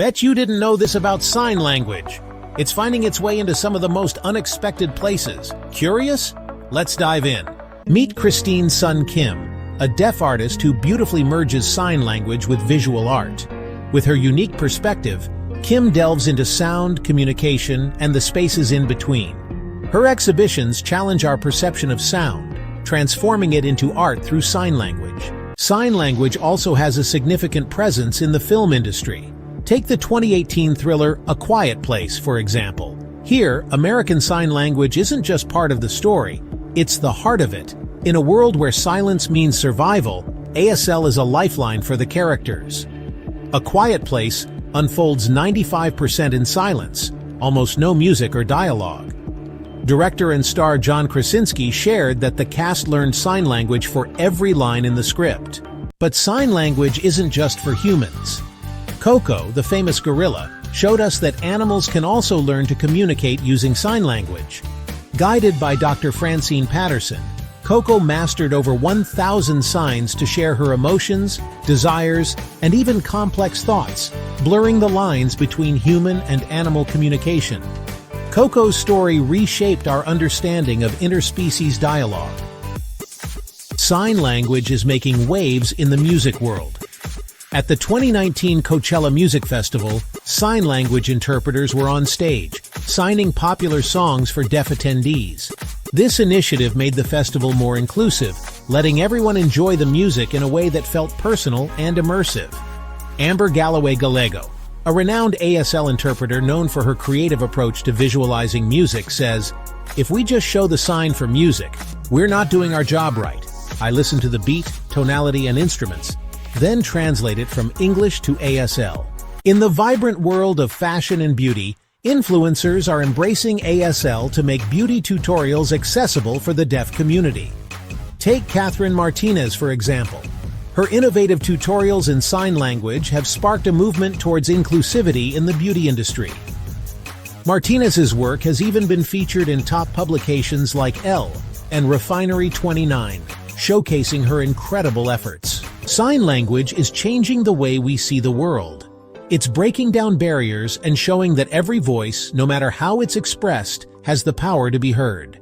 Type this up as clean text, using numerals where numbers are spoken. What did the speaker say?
Bet you didn't know this about sign language. It's finding its way into some of the most unexpected places. Curious? Let's dive in. Meet Christine's son Kim, a deaf artist who beautifully merges sign language with visual art. With her unique perspective, Kim delves into sound, communication, and the spaces in between. Her exhibitions challenge our perception of sound, transforming it into art through sign language. Sign language also has a significant presence in the film industry. Take the 2018 thriller A Quiet Place, for example. Here, American Sign Language isn't just part of the story, it's the heart of it. In a world where silence means survival, ASL is a lifeline for the characters. A Quiet Place unfolds 95% in silence, almost no music or dialogue. Director and star John Krasinski shared that the cast learned sign language for every line in the script. But sign language isn't just for humans. Coco, the famous gorilla, showed us that animals can also learn to communicate using sign language. Guided by Dr. Francine Patterson, Coco mastered over 1,000 signs to share her emotions, desires, and even complex thoughts, blurring the lines between human and animal communication. Coco's story reshaped our understanding of interspecies dialogue. Sign language is making waves in the music world. At the 2019 Coachella Music Festival, sign language interpreters were on stage, signing popular songs for deaf attendees. This initiative made the festival more inclusive, letting everyone enjoy the music in a way that felt personal and immersive. Amber Galloway Gallego, a renowned ASL interpreter known for her creative approach to visualizing music, says, "If we just show the sign for music, we're not doing our job right. I listen to the beat, tonality, and instruments, then translate it from English to ASL." In the vibrant world of fashion and beauty, influencers are embracing ASL to make beauty tutorials accessible for the deaf community. Take Catherine Martinez, for example. Her innovative tutorials in sign language have sparked a movement towards inclusivity in the beauty industry. Martinez's work has even been featured in top publications like Elle and Refinery 29, showcasing her incredible efforts. Sign language is changing the way we see the world. It's breaking down barriers and showing that every voice, no matter how it's expressed, has the power to be heard.